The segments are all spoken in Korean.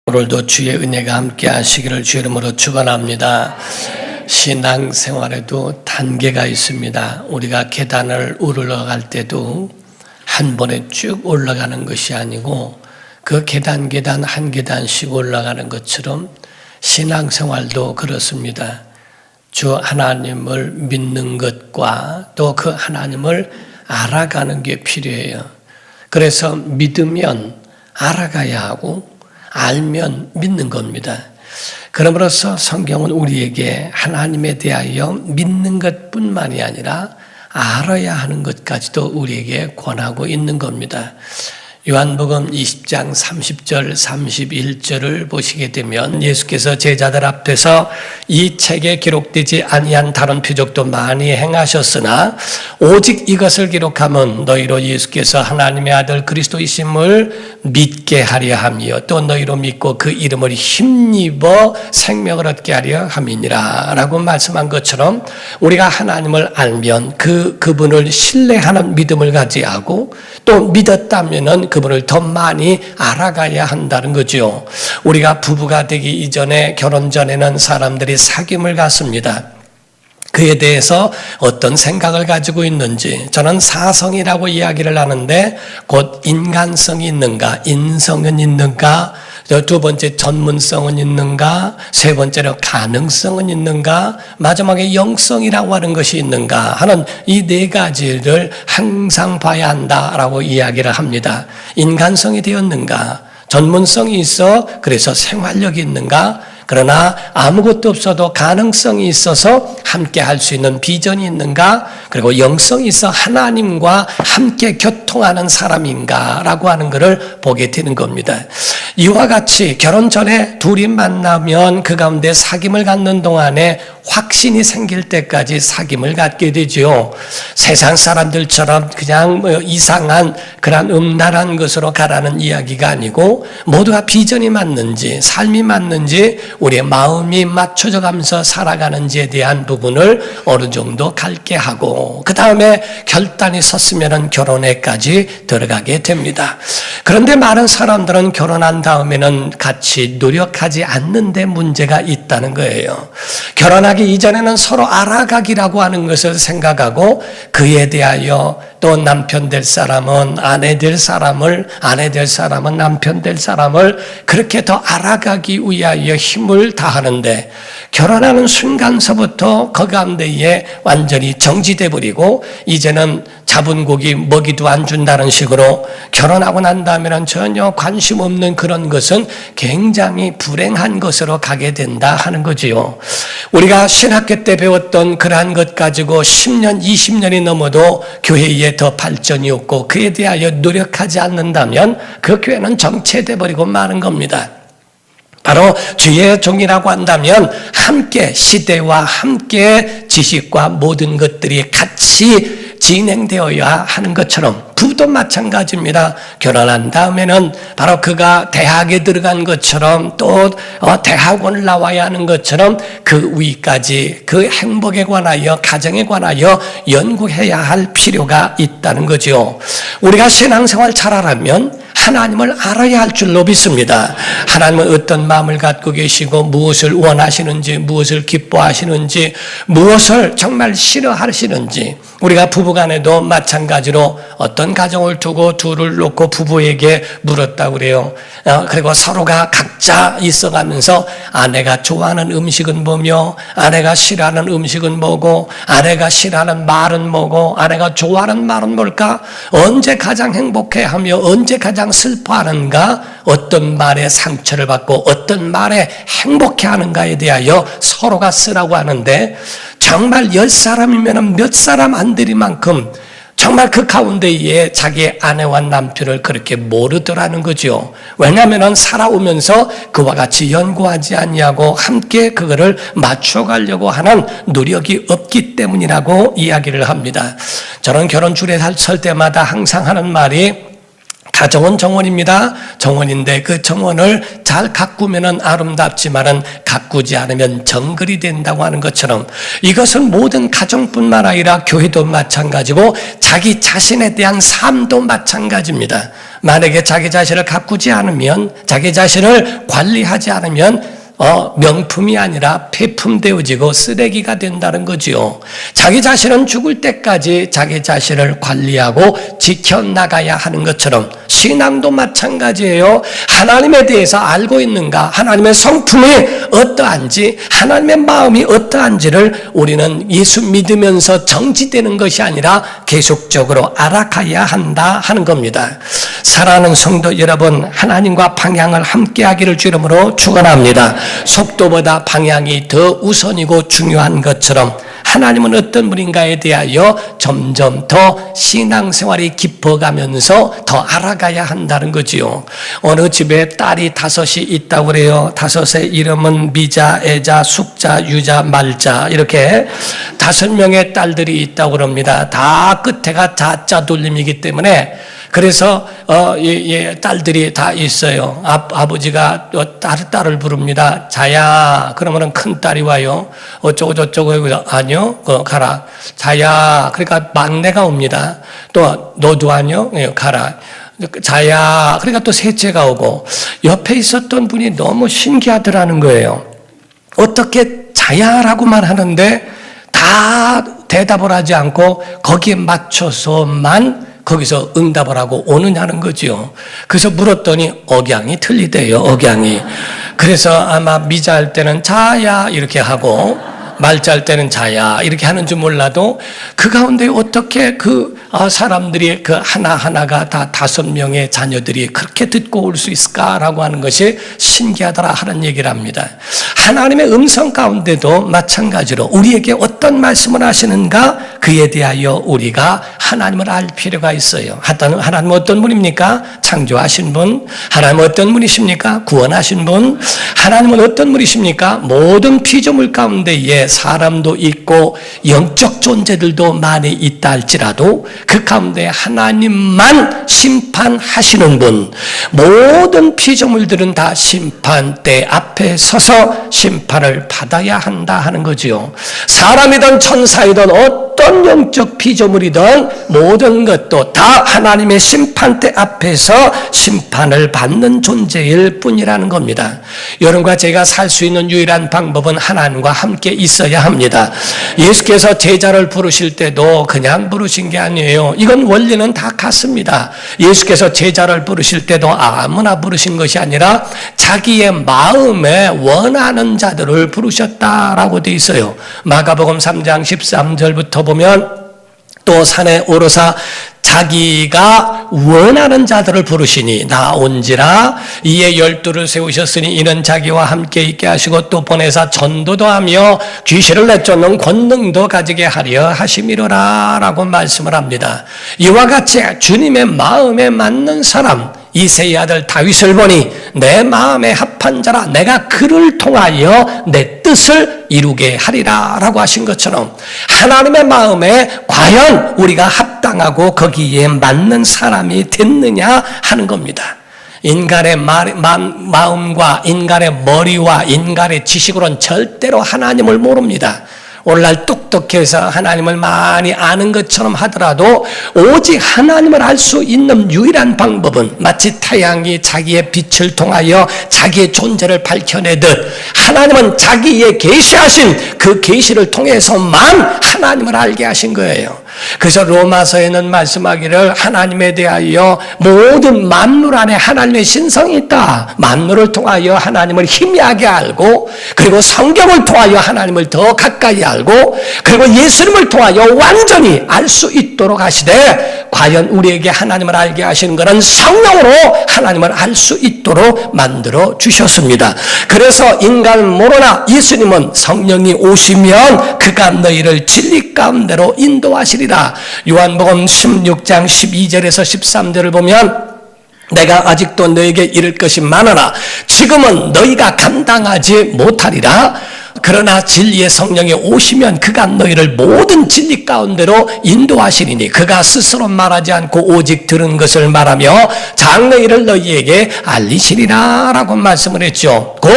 오늘도 주의 은혜가 함께 하시기를 주의 이름으로 축원합니다. 신앙생활에도 단계가 있습니다. 우리가 계단을 오르러갈 때도 한 번에 쭉 올라가는 것이 아니고 그 계단 한 계단씩 올라가는 것처럼 신앙생활도 그렇습니다. 주 하나님을 믿는 것과 또 그 하나님을 알아가는 게 필요해요. 그래서 믿으면 알아가야 하고 알면 믿는 겁니다. 그러므로서 성경은 우리에게 하나님에 대하여 믿는 것뿐만이 아니라 알아야 하는 것까지도 우리에게 권하고 있는 겁니다. 요한복음 20장 30절 31절을 보시게 되면 예수께서 제자들 앞에서 이 책에 기록되지 아니한 다른 표적도 많이 행하셨으나 오직 이것을 기록하면 너희로 예수께서 하나님의 아들 그리스도이심을 믿게 하려 함이요 또 너희로 믿고 그 이름을 힘입어 생명을 얻게 하려 함이니라 라고 말씀한 것처럼 우리가 하나님을 알면 그분을 신뢰하는 믿음을 가져야 하고 또 믿었다면은 그분을 더 많이 알아가야 한다는 거죠. 우리가 부부가 되기 이전에 결혼 전에는 사람들이 사귐을 갖습니다. 그에 대해서 어떤 생각을 가지고 있는지 저는 사성이라고 이야기를 하는데 곧 인간성이 있는가, 인성은 있는가, 두 번째 전문성은 있는가, 세 번째로 가능성은 있는가, 마지막에 영성이라고 하는 것이 있는가 하는 이 네 가지를 항상 봐야 한다라고 이야기를 합니다. 인간성이 되었는가, 전문성이 있어 그래서 생활력이 있는가, 그러나 아무것도 없어도 가능성이 있어서 함께 할 수 있는 비전이 있는가, 그리고 영성이 있어 하나님과 함께 교통하는 사람인가라고 하는 것을 보게 되는 겁니다. 이와 같이 결혼 전에 둘이 만나면 그 가운데 사귐을 갖는 동안에 확신이 생길 때까지 사귐을 갖게 되죠. 세상 사람들처럼 그냥 이상한 그런 음란한 것으로 가라는 이야기가 아니고 모두가 비전이 맞는지 삶이 맞는지 우리의 마음이 맞춰져 가면서 살아가는지에 대한 부분을 어느 정도 갖게 하고 그 다음에 결단이 섰으면 결혼에까지 들어가게 됩니다. 그런데 많은 사람들은 결혼한 다음에는 같이 노력하지 않는 데 문제가 있다는 거예요. 결혼하기 이전에는 서로 알아가기라고 하는 것을 생각하고 그에 대하여 또 남편 될 사람은 아내 될 사람을, 아내 될 사람은 남편 될 사람을 그렇게 더 알아가기 위하여 힘을 다하는데 결혼하는 순간서부터 그 가운데에 완전히 정지돼 버리고 이제는 잡은 고기 먹이도 안 준다는 식으로 결혼하고 난 다음에는 전혀 관심 없는 그런 것은 굉장히 불행한 것으로 가게 된다 하는 거지요. 우리가 신학교 때 배웠던 그러한 것 가지고 10년, 20년이 넘어도 교회에 더 발전이 없고 그에 대하여 노력하지 않는다면 그 교회는 정체돼 버리고 마는 겁니다. 바로 주의 종이라고 한다면 함께 시대와 함께 지식과 모든 것들이 같이 진행되어야 하는 것처럼 부부도 마찬가지입니다. 결혼한 다음에는 바로 그가 대학에 들어간 것처럼 또 대학원을 나와야 하는 것처럼 그 위까지 그 행복에 관하여 가정에 관하여 연구해야 할 필요가 있다는 거죠. 우리가 신앙생활 잘하려면 하나님을 알아야 할 줄로 믿습니다. 하나님은 어떤 마음을 갖고 계시고 무엇을 원하시는지, 무엇을 기뻐하시는지, 무엇을 정말 싫어하시는지 우리가 부부간에도 마찬가지로 어떤 가정을 두고 둘을 놓고 부부에게 물었다고 그래요. 그리고 서로가 각자 있어가면서 아내가 좋아하는 음식은 뭐며 아내가 싫어하는 음식은 뭐고 아내가 싫어하는 말은 뭐고 아내가 좋아하는 말은 뭘까? 언제 가장 행복해하며 언제 가장 슬퍼하는가? 어떤 말에 상처를 받고 어떤 말에 행복해하는가에 대하여 서로가 쓰라고 하는데 정말 10사람이면 몇 사람 안 되리만큼 정말 그 가운데에 자기 아내와 남편을 그렇게 모르더라는 거죠. 왜냐하면 살아오면서 그와 같이 연구하지 아니하고 함께 그거를 맞춰가려고 하는 노력이 없기 때문이라고 이야기를 합니다. 저는 결혼 줄에 설 때마다 항상 하는 말이 다 정원입니다. 정원인데 그 정원을 잘 가꾸면은 아름답지만은 가꾸지 않으면 정글이 된다고 하는 것처럼 이것은 모든 가정뿐만 아니라 교회도 마찬가지고 자기 자신에 대한 삶도 마찬가지입니다. 만약에 자기 자신을 가꾸지 않으면, 자기 자신을 관리하지 않으면 명품이 아니라 폐품되어지고 쓰레기가 된다는 거지요. 자기 자신은 죽을 때까지 자기 자신을 관리하고 지켜나가야 하는 것처럼 신앙도 마찬가지예요. 하나님에 대해서 알고 있는가, 하나님의 성품이 어떠한지, 하나님의 마음이 어떠한지를 우리는 예수 믿으면서 정지되는 것이 아니라 계속적으로 알아가야 한다 하는 겁니다. 사랑하는 성도 여러분, 하나님과 방향을 함께하기를 주 이름으로 축원합니다. 속도보다 방향이 더 우선이고 중요한 것처럼 하나님은 어떤 분인가에 대하여 점점 더 신앙생활이 깊어가면서 더 알아가야 한다는 거지요. 어느 집에 딸이 5이 있다고 그래요. 5의 이름은 미자, 애자, 숙자, 유자, 말자 이렇게 5명의 딸들이 있다고 그럽니다. 다 끝에가 자자 돌림이기 때문에 그래서 딸들이 다 있어요. 아버지가 딸을 부릅니다. 자야. 그러면은 큰 딸이 와요. 어쩌고 저쩌고 아니요. 가라. 자야. 그러니까 막내가 옵니다. 또 너도 아니요. 가라. 자야. 그러니까 또 셋째가 오고 옆에 있었던 분이 너무 신기하더라는 거예요. 어떻게 자야라고만 하는데 다 대답을 하지 않고 거기에 맞춰서만 거기서 응답을 하고 오느냐는 거죠. 그래서 물었더니 억양이 틀리대요. 억양이. 그래서 아마 미자할 때는 자야 이렇게 하고 말자할 때는 자야 이렇게 하는 줄 몰라도 그 가운데 어떻게 사람들이 그 하나하나가 다 5명의 자녀들이 그렇게 듣고 올 수 있을까라고 하는 것이 신기하더라 하는 얘기를 합니다. 하나님의 음성 가운데도 마찬가지로 우리에게 어떤 말씀을 하시는가 그에 대하여 우리가 하나님을 알 필요가 있어요. 하나님은 어떤 분입니까? 창조하신 분. 하나님은 어떤 분이십니까? 구원하신 분. 하나님은 어떤 분이십니까? 모든 피조물 가운데에 사람도 있고 영적 존재들도 많이 있다 할지라도 그 가운데 하나님만 심판하시는 분. 모든 피조물들은 다 심판대 앞에 서서 심판을 받아야 한다 하는 거지요. 사람이든 천사이든 어떤 영적 피조물이든 모든 것도 다 하나님의 심판대 앞에서 심판을 받는 존재일 뿐이라는 겁니다. 여러분과 제가 살 수 있는 유일한 방법은 하나님과 함께 있어야 합니다. 예수께서 제자를 부르실 때도 그냥 부르신 게 아니에요. 이건 원리는 다 같습니다. 예수께서 제자를 부르실 때도 아무나 부르신 것이 아니라 자기의 마음에 원하는 자들을 부르셨다라고 돼 있어요. 마가복음 3장 13절부터 보면 또 산에 오르사 자기가 원하는 자들을 부르시니 나온지라 이에 12를 세우셨으니 이는 자기와 함께 있게 하시고 또 보내사 전도도 하며 귀신을 내쫓는 권능도 가지게 하려 하심이로라 라고 말씀을 합니다. 이와 같이 주님의 마음에 맞는 사람 이새의 아들 다윗을 보니 내 마음에 합한 자라 내가 그를 통하여 내 뜻을 이루게 하리라 라고 하신 것처럼 하나님의 마음에 과연 우리가 합당하고 거기에 맞는 사람이 됐느냐 하는 겁니다. 인간의 마음과 인간의 머리와 인간의 지식으로는 절대로 하나님을 모릅니다. 오늘날 똑똑해서 하나님을 많이 아는 것처럼 하더라도 오직 하나님을 알 수 있는 유일한 방법은 마치 태양이 자기의 빛을 통하여 자기의 존재를 밝혀내듯 하나님은 자기의 계시하신 그 계시를 통해서만 하나님을 알게 하신 거예요. 그래서 로마서에는 말씀하기를 하나님에 대하여 모든 만물 안에 하나님의 신성이 있다. 만물을 통하여 하나님을 희미하게 알고 그리고 성경을 통하여 하나님을 더 가까이 알고 그리고 예수님을 통하여 완전히 알 수 있도록 하시되 과연 우리에게 하나님을 알게 하시는 것은 성령으로 하나님을 알 수 있도록 만들어 주셨습니다. 그래서 인간은 모르나 예수님은 성령이 오시면 그가 너희를 진리 가운데로 인도하시리라. 요한복음 16장 12절에서 13절을 보면 내가 아직도 너에게 이를 것이 많으나 지금은 너희가 감당하지 못하리라. 그러나 진리의 성령이 오시면 그가 너희를 모든 진리 가운데로 인도하시리니 그가 스스로 말하지 않고 오직 들은 것을 말하며 장래일을 너희에게 알리시리라 라고 말씀을 했죠. 곧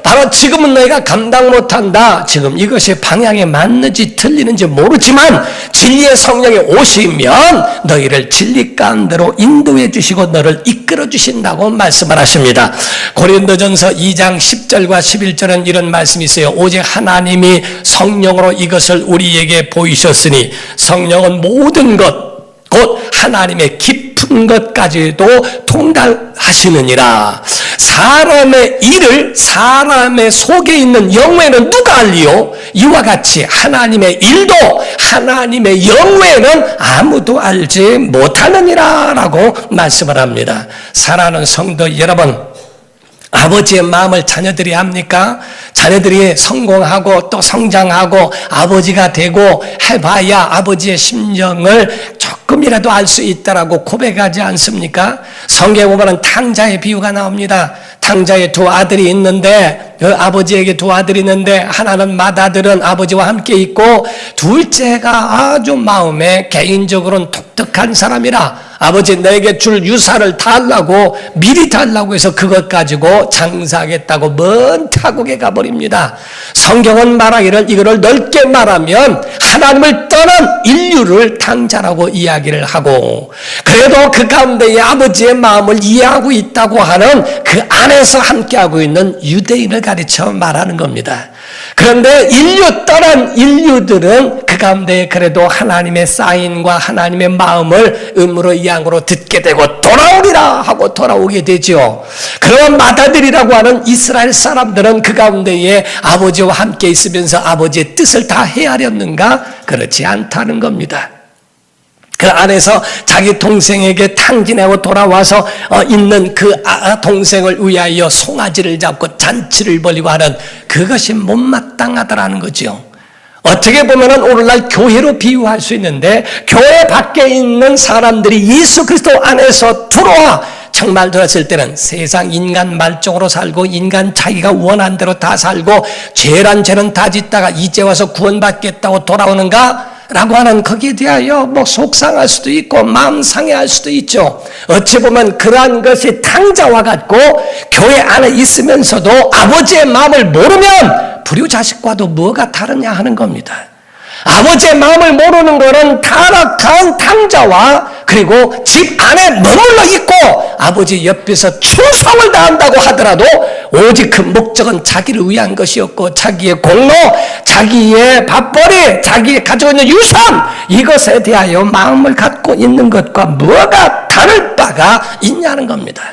바로 지금은 너희가 감당 못한다. 지금 이것이 방향에 맞는지 틀리는지 모르지만 진리의 성령이 오시면 너희를 진리 가운데로 인도해 주시고 너를 이끌어 주신다고 말씀을 하십니다. 고린도전서 2장 10절과 11절은 이런 말씀이 있어요. 오직 하나님이 성령으로 이것을 우리에게 보이셨으니 성령은 모든 것 곧 하나님의 깊은 것까지도 통달하시느니라. 사람의 일을 사람의 속에 있는 영외는 누가 알리요? 이와 같이 하나님의 일도 하나님의 영외는 아무도 알지 못하느니라 라고 말씀을 합니다. 사랑하는 성도 여러분, 아버지의 마음을 자녀들이 합니까? 자녀들이 성공하고 또 성장하고 아버지가 되고 해봐야 아버지의 심정을 조금이라도 알 수 있다라고 고백하지 않습니까? 성경에 보면 탕자의 비유가 나옵니다. 탕자에 두 아들이 있는데 그 아버지에게 두 아들이 있는데 하나는 맏아들은 아버지와 함께 있고 둘째가 아주 마음에 개인적으로는 독특한 사람이라 아버지 내게 줄 유산을 달라고 미리 달라고 해서 그것 가지고 장사하겠다고 먼 타국에 가버립니다. 성경은 말하기를 이거를 넓게 말하면 하나님을 떠난 인류를 탕자라고 이야기를 하고 그래도 그 가운데 아버지의 마음을 이해하고 있다고 하는 그 안에서 함께하고 있는 유대인을 가르쳐 말하는 겁니다. 그런데 인류 떠난 인류들은 그 가운데 그래도 하나님의 사인과 하나님의 마음을 음으로 양으로 듣게 되고 돌아오리라 하고 돌아오게 되죠. 그런 맏아들이라고 하는 이스라엘 사람들은 그 가운데에 아버지와 함께 있으면서 아버지의 뜻을 다 헤아렸는가? 그렇지 않다는 겁니다. 그 안에서 자기 동생에게 탕진하고 돌아와서 있는 그 동생을 위하여 송아지를 잡고 잔치를 벌이고 하는 그것이 못마땅하다라는 거죠. 어떻게 보면 오늘날 교회로 비유할 수 있는데 교회 밖에 있는 사람들이 예수 그리스도 안에서 들어와 정말 들었을 때는 세상 인간 말종으로 살고 인간 자기가 원한 대로 다 살고 죄란 죄는 다 짓다가 이제 와서 구원받겠다고 돌아오는가? 라고 하는 거기에 대하여 속상할 수도 있고 마음 상해할 수도 있죠. 어찌 보면 그러한 것이 탕자와 같고 교회 안에 있으면서도 아버지의 마음을 모르면 불효자식과도 뭐가 다르냐 하는 겁니다. 아버지의 마음을 모르는 것은 타락한 탕자와 그리고 집 안에 머물러 있고 아버지 옆에서 충성을 다한다고 하더라도 오직 그 목적은 자기를 위한 것이었고 자기의 공로, 자기의 밥벌이, 자기의 가지고 있는 유산 이것에 대하여 마음을 갖고 있는 것과 뭐가 다를 바가 있냐는 겁니다.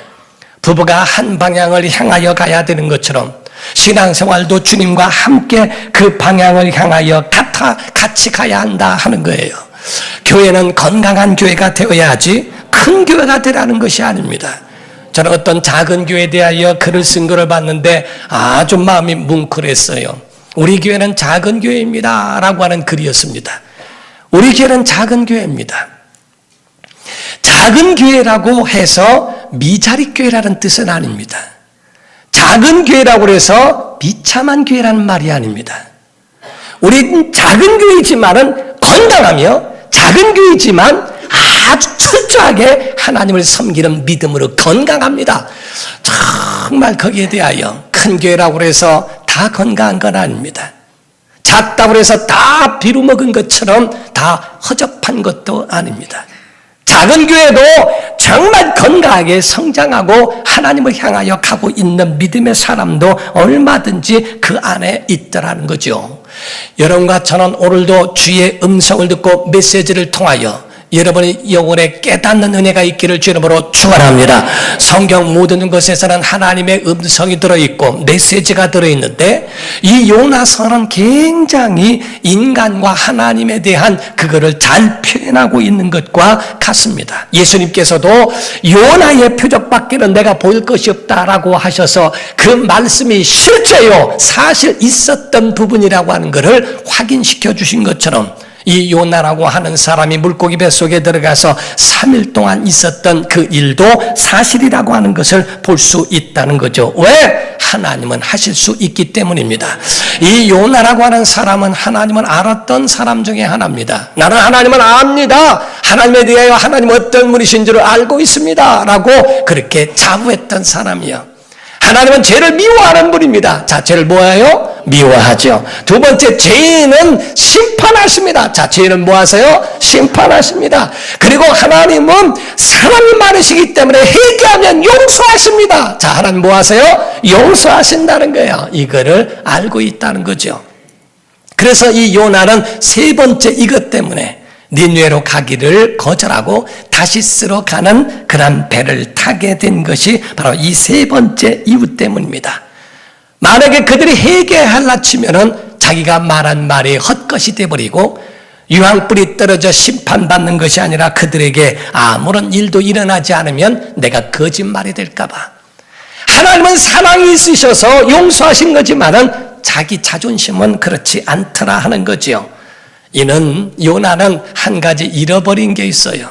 부부가 한 방향을 향하여 가야 되는 것처럼 신앙생활도 주님과 함께 그 방향을 향하여 같이 가야 한다 하는 거예요. 교회는 건강한 교회가 되어야지 큰 교회가 되라는 것이 아닙니다. 저는 어떤 작은 교회에 대하여 글을 쓴 거를 봤는데 아주 마음이 뭉클했어요. 우리 교회는 작은 교회입니다 라고 하는 글이었습니다. 우리 교회는 작은 교회입니다. 작은 교회라고 해서 미자리 교회라는 뜻은 아닙니다. 작은 교회라고 해서 비참한 교회라는 말이 아닙니다. 우리는 작은 교회이지만은 건강하며 작은 교회이지만 아주 철저하게 하나님을 섬기는 믿음으로 건강합니다. 정말 거기에 대하여 큰 교회라고 해서 다 건강한 건 아닙니다. 작다고 해서 다 비루먹은 것처럼 다 허접한 것도 아닙니다. 작은 교회도 정말 건강하게 성장하고 하나님을 향하여 가고 있는 믿음의 사람도 얼마든지 그 안에 있더라는 거죠. 여러분과 저는 오늘도 주의 음성을 듣고 메시지를 통하여 여러분의 영혼에 깨닫는 은혜가 있기를 주 이름으로 축원합니다. 성경 모든 것에서는 하나님의 음성이 들어있고 메시지가 들어있는데 이 요나서는 굉장히 인간과 하나님에 대한 그거를 잘 표현하고 있는 것과 같습니다. 예수님께서도 요나의 표적밖에는 내가 보일 것이 없다라고 하셔서 그 말씀이 실제요 사실 있었던 부분이라고 하는 것을 확인시켜 주신 것처럼 이 요나라고 하는 사람이 물고기 뱃속에 들어가서 3일 동안 있었던 그 일도 사실이라고 하는 것을 볼 수 있다는 거죠. 왜? 하나님은 하실 수 있기 때문입니다. 이 요나라고 하는 사람은 하나님을 알았던 사람 중에 하나입니다. 나는 하나님을 압니다. 하나님에 대하여 하나님 어떤 분이신 줄을 알고 있습니다. 라고 그렇게 자부했던 사람이요. 하나님은 죄를 미워하는 분입니다. 자, 죄를 뭐해요? 미워하죠. 두 번째, 죄인은 심판하십니다. 자, 죄인은 뭐하세요? 심판하십니다. 그리고 하나님은 사람이 많으시기 때문에 회개하면 용서하십니다. 자, 하나님 뭐하세요? 용서하신다는 거예요. 이거를 알고 있다는 거죠. 그래서 이 요나는 세 번째 이것 때문에 니느웨로 가기를 거절하고 다시스로 가는 그런 배를 타게 된 것이 바로 이 세 번째 이유 때문입니다. 만약에 그들이 회개하려 치면은 자기가 말한 말이 헛것이 되어버리고 유황불이 떨어져 심판받는 것이 아니라 그들에게 아무런 일도 일어나지 않으면 내가 거짓말이 될까 봐. 하나님은 사랑이 있으셔서 용서하신 거지만은 자기 자존심은 그렇지 않더라 하는 거지요. 이는 요나는 한 가지 잃어버린 게 있어요.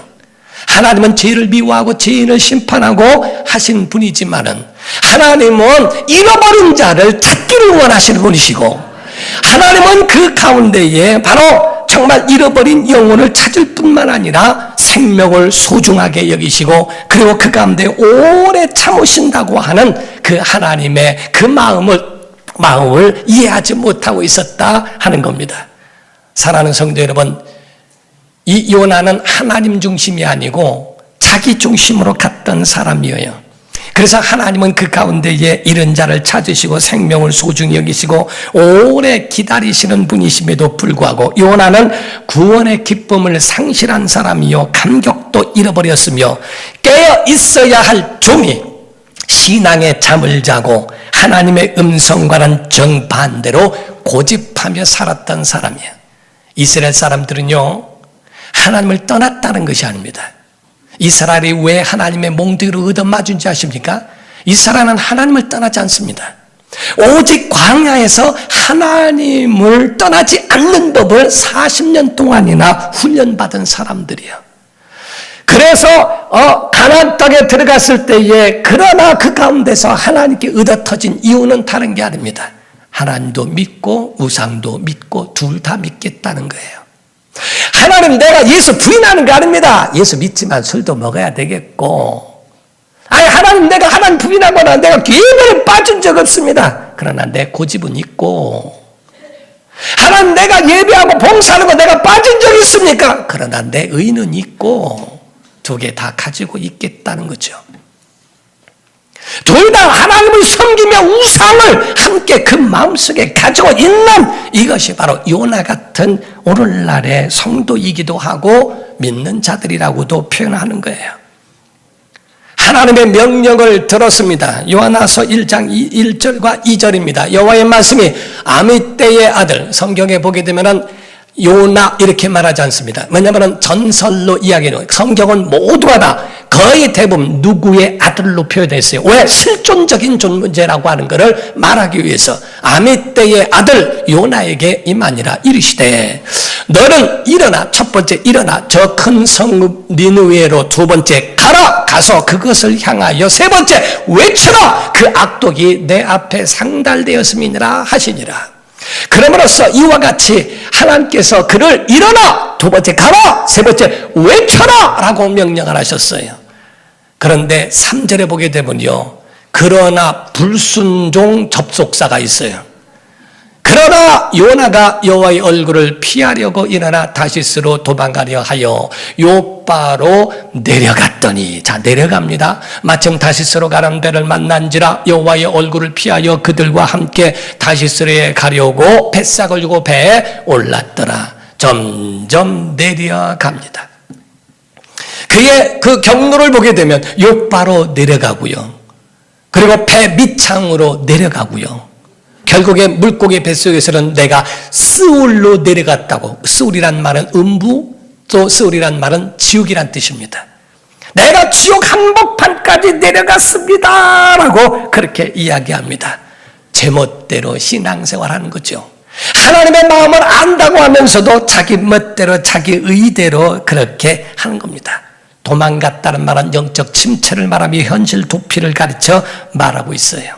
하나님은 죄를 미워하고 죄인을 심판하고 하신 분이지만은 하나님은 잃어버린 자를 찾기를 원하시는 분이시고 하나님은 그 가운데에 바로 정말 잃어버린 영혼을 찾을 뿐만 아니라 생명을 소중하게 여기시고 그리고 그 가운데 오래 참으신다고 하는 그 하나님의 그 마음을 이해하지 못하고 있었다 하는 겁니다. 사랑하는 성도 여러분, 이 요나는 하나님 중심이 아니고 자기 중심으로 갔던 사람이에요. 그래서 하나님은 그 가운데에 잃은 자를 찾으시고 생명을 소중히 여기시고 오래 기다리시는 분이심에도 불구하고 요나는 구원의 기쁨을 상실한 사람이요 감격도 잃어버렸으며 깨어 있어야 할 종이 신앙의 잠을 자고 하나님의 음성과는 정반대로 고집하며 살았던 사람이에요. 이스라엘 사람들은요 하나님을 떠났다는 것이 아닙니다. 이스라엘이 왜 하나님의 몽둥이로 얻어맞은지 아십니까? 이스라엘은 하나님을 떠나지 않습니다. 오직 광야에서 하나님을 떠나지 않는 법을 40년 동안이나 훈련받은 사람들이에요. 그래서 가나안 땅에 들어갔을 때에 그러나 그 가운데서 하나님께 얻어터진 이유는 다른 게 아닙니다. 하나님도 믿고 우상도 믿고 둘 다 믿겠다는 거예요. 하나님 내가 예수 부인하는 거 아닙니다. 예수 믿지만 술도 먹어야 되겠고 아니 하나님 내가 하나님 부인하거나 내가 예배에 빠진 적 없습니다. 그러나 내 고집은 있고 하나님 내가 예배하고 봉사하는 거 내가 빠진 적 있습니까? 그러나 내 의는 있고 두 개 다 가지고 있겠다는 거죠. 둘 다 하나님을 섬기며 우상을 함께 그 마음속에 가지고 있는 이것이 바로 요나 같은 오늘날의 성도이기도 하고 믿는 자들이라고도 표현하는 거예요. 하나님의 명령을 들었습니다. 요한아서 1장 1절과 2절입니다. 여호와의 말씀이 아미떼의 아들, 성경에 보게 되면은 요나 이렇게 말하지 않습니다. 왜냐하면 전설로 이야기는 성경은 모두가 다 거의 대부분 누구의 아들로 표현되어 있어요. 왜? 실존적인 존재라고 하는 것을 말하기 위해서 아미떼의 아들 요나에게 임하니라 이르시되 너는 일어나 첫 번째 일어나 저 큰 성 니느웨로 두 번째 가라 가서 그것을 향하여 세 번째 외쳐라 그 악독이 내 앞에 상달되었음이니라 하시니라. 그럼으로써 이와 같이 하나님께서 그를 일어나 두 번째 가라 세 번째 외쳐라 라고 명령을 하셨어요. 그런데 3절에 보게 되면요 그러나 불순종 접속사가 있어요. 그러나 요나가 여호와의 얼굴을 피하려고 일어나 다시스로 도망가려 하여 요바로 내려갔더니 자 내려갑니다. 마침 다시스로 가는 배를 만난지라 여호와의 얼굴을 피하여 그들과 함께 다시스로에 가려고 뱃삭을 주고 배에 올랐더라. 점점 내려갑니다. 그의 그 경로를 보게 되면 요바로 내려가고요. 그리고 배 밑창으로 내려가고요. 결국에 물고기 뱃속에서는 내가 스울로 내려갔다고. 스울이란 말은 음부, 또 스울이란 말은 지옥이란 뜻입니다. 내가 지옥 한복판까지 내려갔습니다 라고 그렇게 이야기합니다. 제멋대로 신앙생활하는 거죠. 하나님의 마음을 안다고 하면서도 자기 멋대로 자기 의대로 그렇게 하는 겁니다. 도망갔다는 말은 영적 침체를 말하며 현실 도피를 가르쳐 말하고 있어요.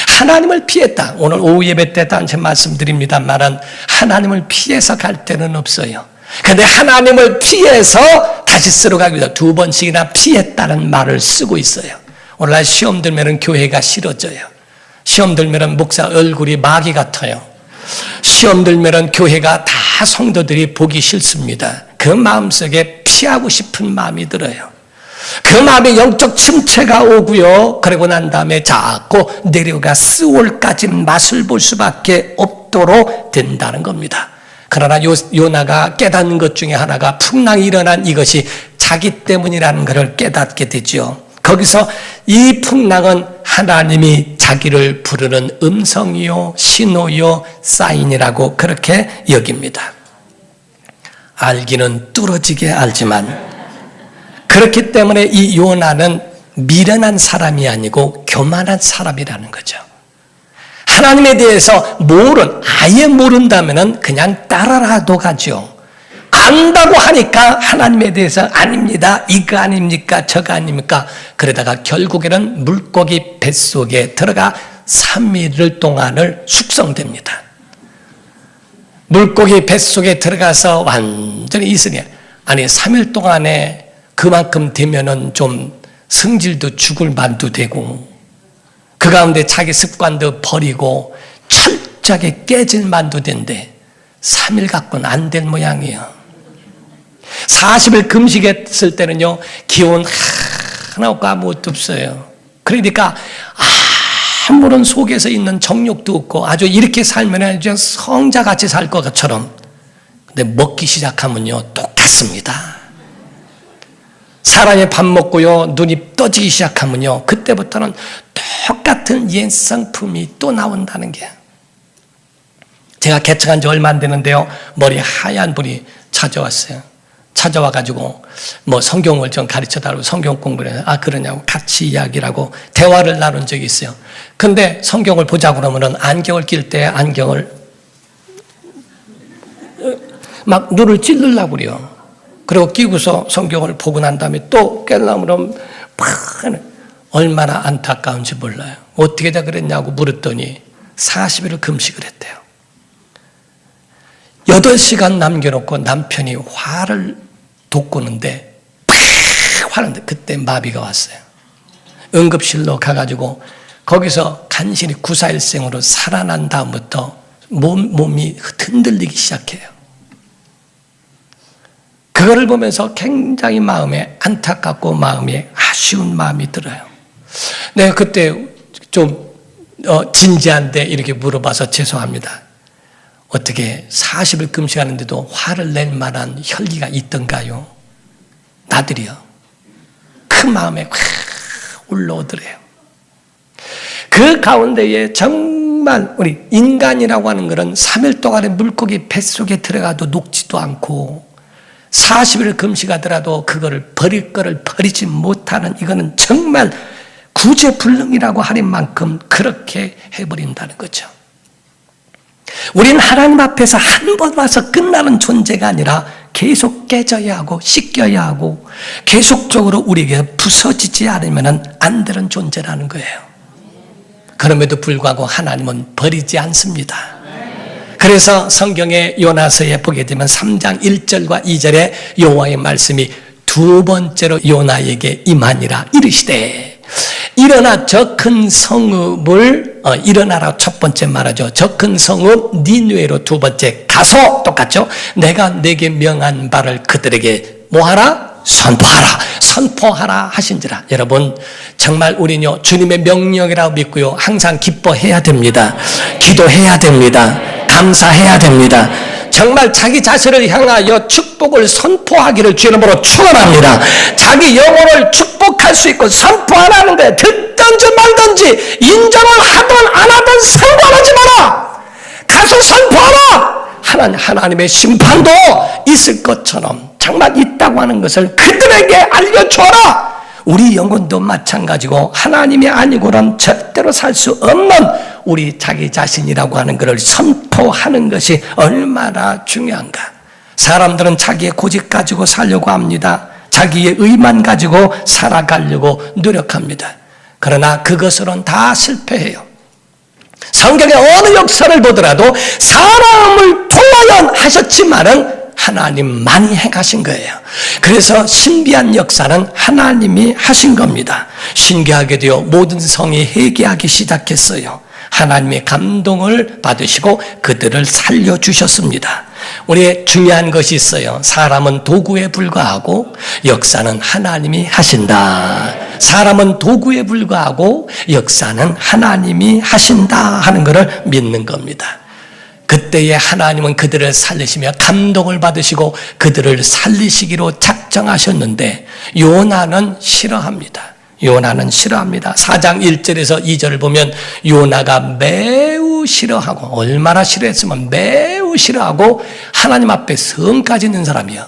하나님을 피했다. 오늘 오후 예배 때 단체 말씀드립니다만은 하나님을 피해서 갈 데는 없어요. 그런데 하나님을 피해서 다시 쓰러 가기 위해서 2번씩이나 피했다는 말을 쓰고 있어요. 오늘날 시험 들면은 교회가 싫어져요. 시험 들면은 목사 얼굴이 마귀 같아요. 시험 들면은 교회가 다 성도들이 보기 싫습니다. 그 마음속에 피하고 싶은 마음이 들어요. 그 마음에 영적 침체가 오고요. 그러고 난 다음에 자꾸 내려가 스올까지 맛을 볼 수밖에 없도록 된다는 겁니다. 그러나 요나가 깨닫는 것 중에 하나가 풍랑이 일어난 이것이 자기 때문이라는 것을 깨닫게 되죠. 거기서 이 풍랑은 하나님이 자기를 부르는 음성이요, 신호요, 사인이라고 그렇게 여깁니다. 알기는 뚫어지게 알지만 그렇기 때문에 이 요나는 미련한 사람이 아니고 교만한 사람이라는 거죠. 하나님에 대해서 아예 모른다면 그냥 따라라도 가죠. 안다고 하니까 하나님에 대해서 아닙니다. 이거 아닙니까? 저거 아닙니까? 그러다가 결국에는 물고기 뱃속에 들어가 3일 동안을 숙성됩니다. 물고기 뱃속에 들어가서 완전히 있으니 3일 동안에 그만큼 되면은 좀 성질도 죽을 만도 되고 그 가운데 자기 습관도 버리고 철저하게 깨질 만도 된데 3일 갖고는 안 될 모양이에요. 40일 금식했을 때는요, 기운 하나 없고 아무것도 없어요. 그러니까 아무런 속에서 있는 정욕도 없고 아주 이렇게 살면 아주 성자같이 살 것처럼. 근데 먹기 시작하면요, 똑같습니다. 사람이 밥 먹고요, 눈이 떠지기 시작하면요, 그때부터는 똑같은 옛 성품이 또 나온다는 게. 제가 개척한 지 얼마 안 되는데요, 머리 하얀 분이 찾아왔어요. 찾아와가지고 성경을 좀 가르쳐달라고 성경 공부를 해서 그러냐고 같이 이야기를 하고 대화를 나눈 적이 있어요. 근데 성경을 보자고 그러면은 안경을 낄 때 안경을 막 눈을 찔르려고 그래요. 그리고 끼고서 성경을 보고 난 다음에 또 깨려면 얼마나 안타까운지 몰라요. 어떻게 다 그랬냐고 물었더니 40일을 금식을 했대요. 8시간 남겨놓고 남편이 화를 돋구는데 화는데 그때 마비가 왔어요. 응급실로 가가지고 거기서 간신히 구사일생으로 살아난 다음부터 몸이 흔들리기 시작해요. 그거를 보면서 굉장히 마음에 안타깝고 마음에 아쉬운 마음이 들어요. 내가 그때 좀 진지한데 이렇게 물어봐서 죄송합니다. 어떻게 40일 금식하는데도 화를 낼 만한 혈기가 있던가요? 나들이요. 그 마음에 확 올라오더래요. 그 가운데에 정말 우리 인간이라고 하는 것은 3일 동안에 물고기 뱃속에 들어가도 녹지도 않고 40일 금식하더라도 그거를 버릴 거를 버리지 못하는 이거는 정말 구제불능이라고 할 만큼 그렇게 해버린다는 거죠. 우린 하나님 앞에서 한 번 와서 끝나는 존재가 아니라 계속 깨져야 하고 씻겨야 하고 계속적으로 우리에게 부서지지 않으면 안 되는 존재라는 거예요. 그럼에도 불구하고 하나님은 버리지 않습니다. 그래서 성경의 요나서에 보게 되면 3장 1절과 2절에 여호와의 말씀이 2번째로 요나에게 임하니라 이르시되 일어나 저 큰 성읍을 일어나라 첫 번째 말하죠. 저 큰 성읍 니느웨로 2번째 가서 똑같죠. 내가 내게 명한 바를 그들에게 뭐하라? 선포하라 하신지라. 여러분 정말 우리는요 주님의 명령이라고 믿고요 항상 기뻐해야 됩니다. 기도해야 됩니다. 감사해야 됩니다. 정말 자기 자신을 향하여 축복을 선포하기를 주의 이름으로 축원합니다. 자기 영혼을 축복할 수 있고 선포하라는 거예요. 듣든지 말든지 인정을 하든 안 하든 상관하지 마라. 가서 선포하라. 하나님의 심판도 있을 것처럼 정말 있다고 하는 것을 그들에게 알려줘라. 우리 영혼도 마찬가지고 하나님이 아니고는 절대로 살 수 없는 우리 자기 자신이라고 하는 것을 선포하는 것이 얼마나 중요한가. 사람들은 자기의 고집 가지고 살려고 합니다. 자기의 의만 가지고 살아가려고 노력합니다. 그러나 그것으로는 다 실패해요. 성경의 어느 역사를 보더라도 사람을 통하여 하셨지만은 하나님만이 행하신 거예요. 그래서 신비한 역사는 하나님이 하신 겁니다. 신기하게도요, 모든 성이 회개하기 시작했어요. 하나님의 감동을 받으시고 그들을 살려주셨습니다. 우리의 중요한 것이 있어요. 사람은 도구에 불과하고 역사는 하나님이 하신다. 사람은 도구에 불과하고 역사는 하나님이 하신다 하는 것을 믿는 겁니다. 그때에 하나님은 그들을 살리시며 감동을 받으시고 그들을 살리시기로 작정하셨는데 요나는 싫어합니다. 요나는 싫어합니다. 4장 1절에서 2절을 보면 요나가 매우 싫어하고, 얼마나 싫어했으면 매우 싫어하고 하나님 앞에 성까지 있는 사람이요.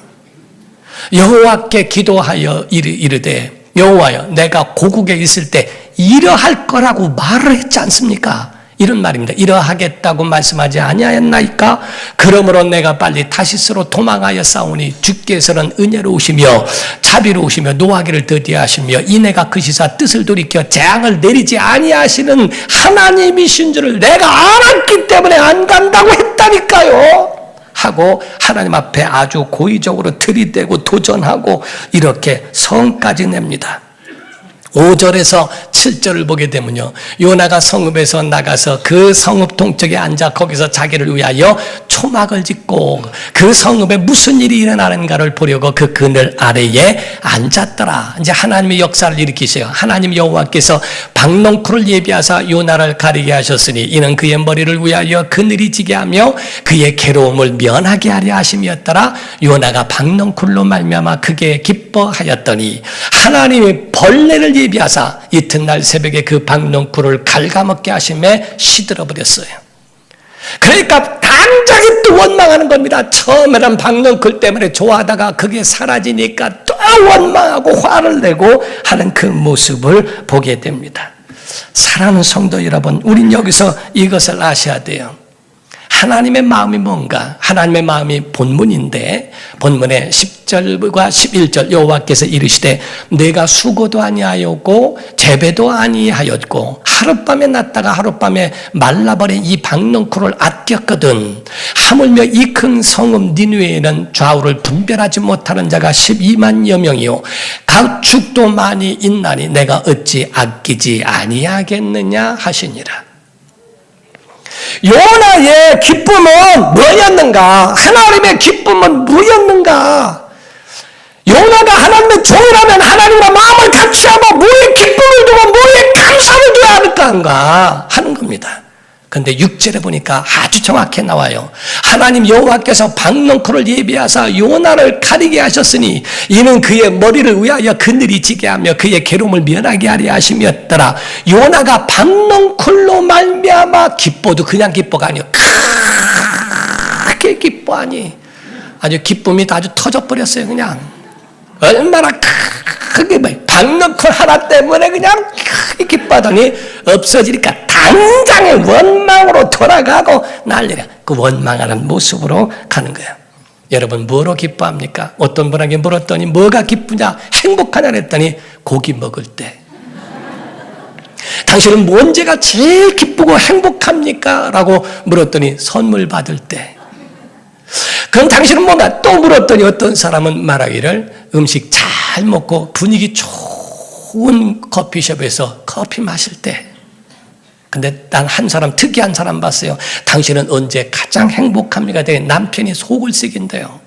여호와께 기도하여 이르되 여호와여, 내가 고국에 있을 때 이러할 거라고 말을 했지 않습니까? 이런 말입니다. 이러하겠다고 말씀하지 아니하였나이까? 그러므로 내가 빨리 다시스로 도망하여 싸우니 주께서는 은혜로우시며 자비로우시며 노하기를 더디하시며 이내가 그 시사 뜻을 돌이켜 재앙을 내리지 아니하시는 하나님이신 줄을 내가 알았기 때문에 안 간다고 했다니까요. 하고 하나님 앞에 아주 고의적으로 들이대고 도전하고 이렇게 성까지 냅니다. 5절에서 7절을 보게 되면요, 요나가 성읍에서 나가서 그 성읍 동쪽에 앉아 거기서 자기를 위하여 초막을 짓고 그 성읍에 무슨 일이 일어나는가를 보려고 그 그늘 아래에 앉았더라. 이제 하나님의 역사를 일으키세요. 하나님 여호와께서 박농쿨을 예비하사 요나를 가리게 하셨으니 이는 그의 머리를 위하여 그늘이 지게 하며 그의 괴로움을 면하게 하려 하심이었더라. 요나가 박농쿨로 말미암아 크게 기뻐하였더니 하나님이 벌레를 예비하사 이튿날 새벽에 그 박농쿨을 갉아먹게 하심에 시들어버렸어요. 그러니까 당장에 또 원망하는 겁니다. 처음에는 박농쿨 때문에 좋아하다가 그게 사라지니까 또 원망하고 화를 내고 하는 그 모습을 보게 됩니다. 사랑하는 성도 여러분, 우린 여기서 이것을 아셔야 돼요. 하나님의 마음이 뭔가? 하나님의 마음이 본문인데 본문의 10절과 11절 여호와께서 이르시되 내가 수고도 아니하였고 재배도 아니하였고 하룻밤에 났다가 하룻밤에 말라버린 이 박농쿨을 아꼈거든. 하물며 이 큰 성읍 니느웨에는 좌우를 분별하지 못하는 자가 12만여 명이요 가축도 많이 있나니 내가 어찌 아끼지 아니하겠느냐 하시니라. 요나의 기쁨은 뭐였는가? 하나님의 기쁨은 뭐였는가? 요나가 하나님의 종이라면 하나님과 마음을 같이 하고 뭐에 기쁨을 두고 뭐에 감사를 두어야 할까 하는 겁니다. 그런데 6절에 보니까 아주 정확히 나와요. 하나님 여호와께서 박농쿨을 예비하사 요나를 가리게 하셨으니 이는 그의 머리를 위하여 그늘이 지게 하며 그의 괴로움을 면하게 하려 하심이었더라. 요나가 박농쿨로 말미암아 기뻐도 그냥 기뻐가 아니요 크게 기뻐하니 아주 기쁨이 아주 터져버렸어요. 그냥 얼마나 크게 박농쿨 하나 때문에 그냥 크게 기뻐하더니 없어지니까 당장의 원망으로 돌아가고 난리라. 그 원망하는 모습으로 가는 거예요. 여러분 뭐로 기뻐합니까? 어떤 분에게 물었더니 뭐가 기쁘냐? 행복하냐 그랬더니 고기 먹을 때. 당신은 언제가 제일 기쁘고 행복합니까? 라고 물었더니 선물 받을 때. 그럼 당신은 뭔가? 또 물었더니 어떤 사람은 말하기를 음식 잘 먹고 분위기 좋은 커피숍에서 커피 마실 때. 근데 난 한 사람, 특이한 사람 봤어요. 당신은 언제 가장 행복합니까? 되게 남편이 속을 쓰긴대요.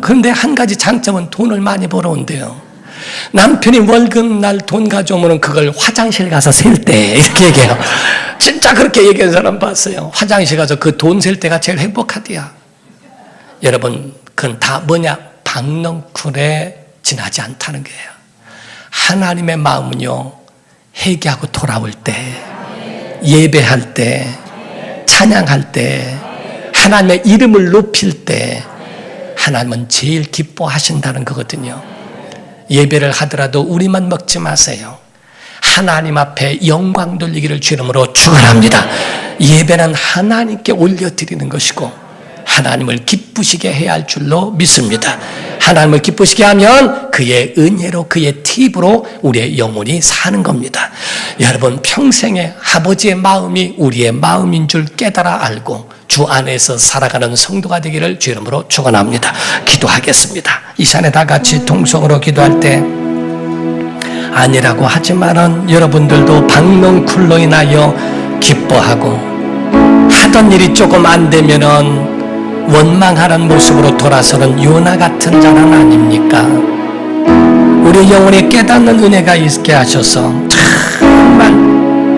그런데 한 가지 장점은 돈을 많이 벌어온대요. 남편이 월급날 돈 가져오면 그걸 화장실 가서 셀 때 이렇게 얘기해요. 진짜 그렇게 얘기하는 사람 봤어요. 화장실 가서 그 돈 셀 때가 제일 행복하대요. 여러분 그건 다 뭐냐? 박농쿨에 지나지 않다는 거예요. 하나님의 마음은요 회개하고 돌아올 때, 예배할 때, 찬양할 때, 하나님의 이름을 높일 때 하나님은 제일 기뻐하신다는 거거든요. 예배를 하더라도 우리만 먹지 마세요. 하나님 앞에 영광 돌리기를 주 이름으로 축원합니다. 예배는 하나님께 올려드리는 것이고 하나님을 기쁘시게 해야 할 줄로 믿습니다. 하나님을 기쁘시게 하면 그의 은혜로 그의 팁으로 우리의 영혼이 사는 겁니다. 여러분 평생에 아버지의 마음이 우리의 마음인 줄 깨달아 알고 주 안에서 살아가는 성도가 되기를 주 이름으로 축원합니다. 기도하겠습니다. 이 시간에 다 같이 통성으로 기도할 때 아니라고 하지만은 여러분들도 박농쿨로 인하여 기뻐하고 하던 일이 조금 안 되면은 원망하는 모습으로 돌아서는 요나 같은 자는 아닙니까? 우리 영혼에 깨닫는 은혜가 있게 하셔서 정말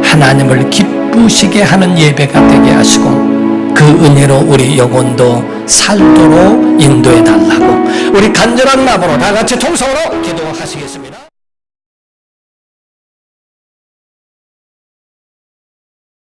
하나님을 기쁘시게 하는 예배가 되게 하시고 그 은혜로 우리 영혼도 살도록 인도해 달라고 우리 간절한 마음으로 다 같이 통성으로 기도하시겠습니다.